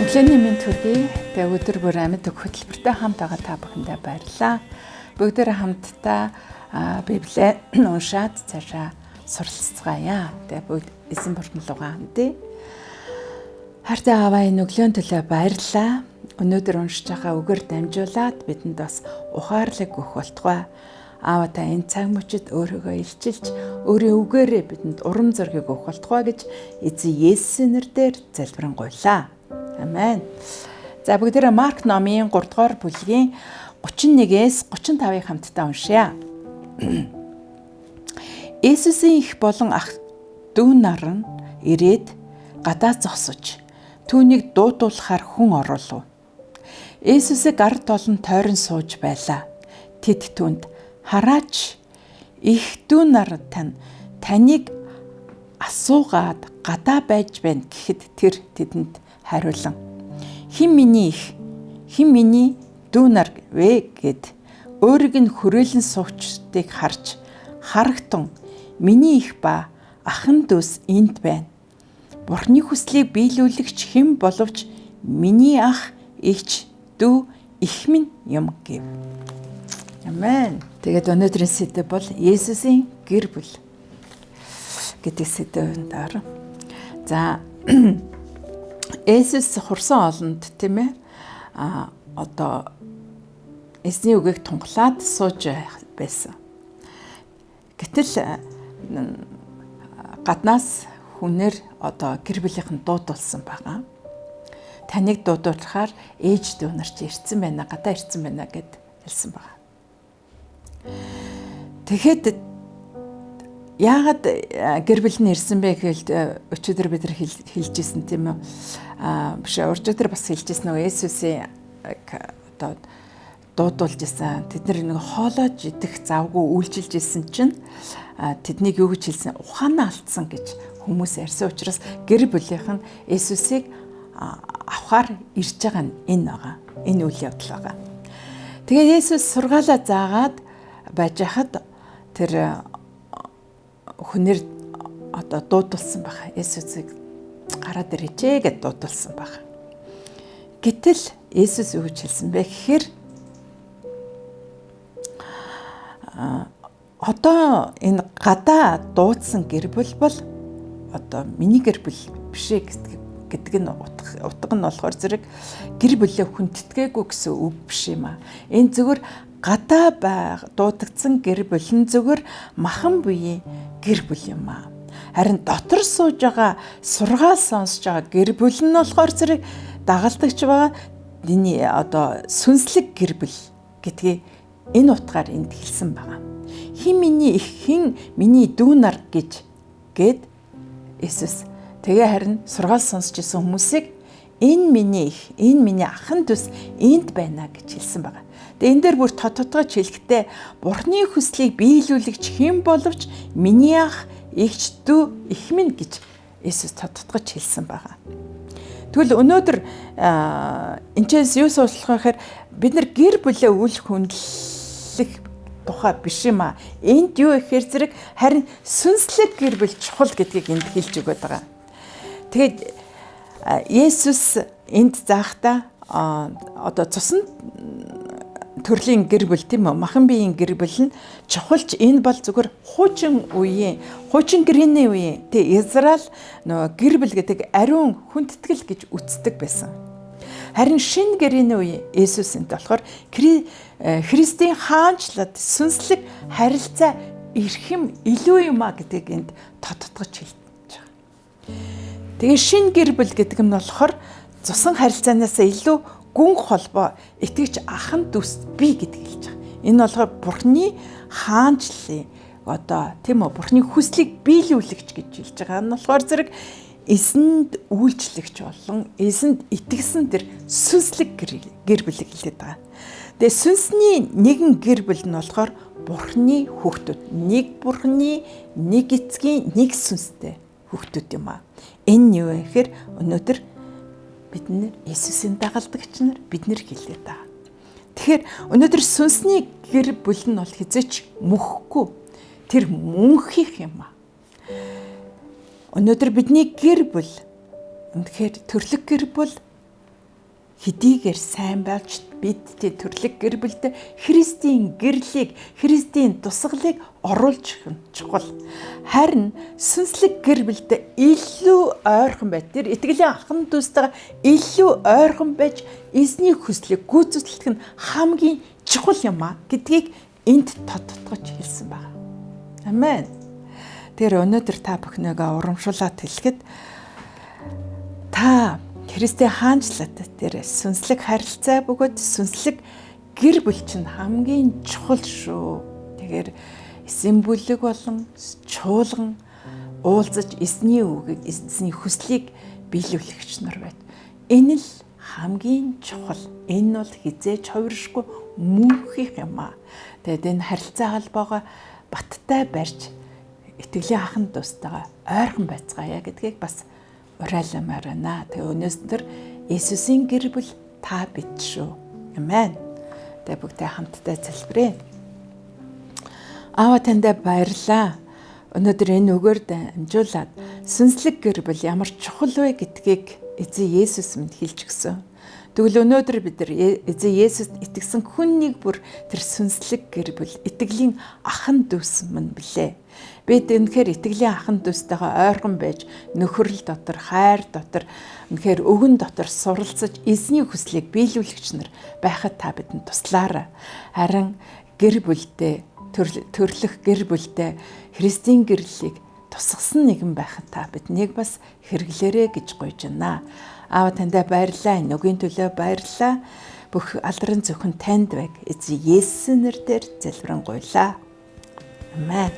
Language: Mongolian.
Өглөөний мэнд хүргэе. Тэгээ өдөр бүр амьд хөтөлбөртэй хамт байгаа та бүхэндээ баярлалаа. Бүгдээрээ хамтдаа Библийг уншаад цаашаа суралцгаая. Тэгээ бүгд эзэн бурхны лугаа хамтдаа. Хайртай ааваа энэ өглөөний төлөө баярлалаа. Өнөөдөр уншиж байгаа үгээр дамжуулаад бидэнд бас ухаарлаг өгөх болтугай. Аава та энэ цаг мөчид өөрийгөө илчилж өөрийн үгээрээ бидэнд урам зориг өгөх болтугай гэж эзэн Есүсийн нэрээр залбирanгуйлаа. Амен. За бүгдээрээ Марк номын 3 дугаар бүлгийн 31-ээс 35-ыг хамтдаа уншъя. Есүсийн их болон ах дүү нар нь ирээд гадаа зогсож түүнийг дуудуулахаар хүн оруулав. Есүсийг ард олон тойрон сууж байлаа. Тэд түүнд хараач их дүү нар таныг асуугаад гадаа байж байна гэхэд тэр тэдэнд хариулан хэн миний их хэн миний дүү нар вэ гэд өөрийг нь хүрээлэн суугчдыг харж харагтун миний их ба ахын дүүс энд байна. Бурхны хүслийг биелүүлэгч хэн боловч миний ах ихч дүү их минь юм гэв. Амен. Тэгээд өнөөдрийн сэдэв бол Есүсийн гэр бүл гэдэг сэдэвэн дараа. За Есүс хурсан олонд тийм ээ одоо эзний үгийг тунгалаад сууж байсан. Гэтэл гаднаас хүнээр одоо гэр бүлийнхэн дуудулсан байгаа. Таныг дуудуулахаар ээж дүү нар чи ирсэн байна, гадаа ирсэн байна гэд хэлсэн байгаа. Тэгэхэд яагаад гэр бүл нь ирсэн бэ гэвэл өчигдөр бид нар хэлжсэн тийм үү? Биш өчигдөр бас хэлжсэн нөгөө Есүсийн одоо дуудуулж исэн. Тэд нэг хоолойж идэх завгүй үйлчилж исэн чинь тэднийг юу гэж хэлсэн? Ухаанаа алдсан гэж хүмүүс ярьсан учраас гэр бүлийнх нь Есүсийг авахар ирж байгаа нь энэ байгаа. Энэ үйл явдал байгаа. Тэгээд Есүс сургаалаа заагаад байж хахад тэр хүнээр одоо дуудулсан байна. Есүсийг гараад ирээч гэд дуудулсан байна. Гэтэл Есүс юу гэж хэлсэн бэ гэхээр одоо энэ гадаа дуудсан гэр бүл бол одоо миний гэр бүл биш гэдэг нь утга нь болохоор зэрэг гэр бүлээ хүндэтгээгүй гэсэн үг биш юм аа. Энэ зөвхөн гадаа дуудагдсан гэр бүл нь зөвхөн махан буян гэр бүл юм аа. Харин дотор сууж байгаа сургаал сонсож байгаа гэр бүл нь болохоор зэрэг дагалдагч байгаа энэ одоо сүнслэг гэр бүл гэдгийг энэ утгаар энд хэлсэн байгаа. Хэн миний их хэн миний дүү нар гэд Есүс тэгээ харин сургаал сонсож исэн хүмүүсийг энэ миний их энэ миний ахын дүүс энд байна гэж хэлсэн байгаа. Тэгээ энэ дээр бүр тодтогч хэлэхдээ Бурхны хүслийг биелүүлэгч хэн боловч миний ах ихч дүү их минь гэж Есүс тодтогч хэлсэн байгаа. Тэгвэл өнөөдөр энэчээс юу суулгах гэхээр бид нар гэр бүлээ үл хүндлэх тухай биш юм аа. Энд юу ихээр зэрэг харин сүнслэг гэр бүл чухал гэдгийг энд хэлж өгöd байгаа. Тэгээд Есүс энд заахта одоо цусан төрлийн гэр бүл тийм үү? Махан биеийн гэр бүл нь чухалч энэ бол зүгээр хуучин гэрээний үеийн тий Израиль нөгөө гэр бүл гэдэг ариун хүндэтгэл гэж үздэг байсан. Харин шинэ гэрээний үеийн Есүсэнд болохоор Христийн хаанчлал сүнслэг харилцаа эрхэм илүү юм а гэдгийг энд тодтогч хэлж байгаа. Тэгээ шинэ гэр бүл гэдэг нь болохоор цусан харилцаанаас илүү гүн холбоо итгэж ахын дүүс би гэдгийг хэлж байгаа. Энэ болохоор Бурхны хаанчлалын одоо тийм үү Бурхны хүслийг биелүүлэгч гэж хэлж байгаа. Энэ болохоор зэрэг эзэнд үйлчлэгч болон эзэнд итгэсэн тэр сүнслэг гэр бүлийг хэлээд байгаа. Тэгээ сүнсний нэгэн гэр бүл нь болохоор Бурхны хүүхдүүд. Нэг Бурхны, нэг эцгийн, нэг сүнстэй хүүхдүүд юм аа. Энэ юу вэ гэхээр өнөөдөр бид нэр Есүсийн дагалдагч нар бид нэр хэлээд байгаа. Тэгэхээр өнөөдөр сүнсний гэр бүл нь бол хизээч мөхгүй. Тэр мөнхих юм аа. Өнөөдөр бидний гэр бүл үнэхээр төрлөг гэр бүл хэдийгээр сайн болж бидтэй төрлөх гэр бүлд Христийн гэрлийг, Христийн тусгалыг оруулж өгөх нь чухал. Харин сүнслэг гэр бүлд илүү ойрхон байж, тэр итгэлийн ахын дүүстэйгээ илүү ойрхон байж эзний хүслийг гүйцэтгэх нь хамгийн чухал юм а гэдгийг энд тодтогч хэлсэн байна. Амен. Тэр өнөөдөр та бүхнийгээ урамшуулаад хэлэхэд та Христийн хаанчлалд тэр сүнслэг харилцаа бөгөөд сүнслэг гэр бүл чинь хамгийн чухал шүү. Тэгэхээр эзэн бүлэг болон чуулган уулзаж эзний үгийг, эзний хүслийг биелүүлэгч нар байд. Энэ л хамгийн чухал. Энэ бол хизээж хувиршгүй мөнхих юм аа. Тэгэд энэ харилцаа холбоогоо баттай барьж итгэлийн ахын дустайгаа ойрхон байцгаая гэдгийг бас уриаламаар байна. Тэгээ өнөөдөр Иесусийн гэр бүл та бид шүү. Амен. Тэгээ бүгдээ хамтдаа залбирая. Аава танд баярлалаа. Өнөөдөр энэ үгээр дамжуулаад сүнслэг гэр бүл ямар чухал вэ гэдгийг эзэн Есүс минь хэлж өгсөн. Тэгвэл өнөөдөр бид нар эзэн Есүст итгэсэн хүн нэг бүр тэр сүнслэг гэр бүл итгэлийн ахын дүүс мөн билээ. Бид үнэхээр итгэлийн ахын дүүстэйгээ ойрхон байж нөхөрл дотор, хайр дотор, үнэхээр өвгөн дотор суралцаж эзний хүслийг биелүүлэгч нар байхад та бидэнд туслаарай. Харин гэр бүлдээ төрлөх гэр бүлдээ Христийн гэрлийг тусгасан нэгэн байхад та биднийг бас хэрэглээрэй гэж гуйж байна. Аава тандаа баярлалаа. Нүгийн төлөө баярлалаа. Бүх алдрын зөвхөн танд байг. Эзэн Есүсийн нэрээр залбирanгуйлаа. Амен.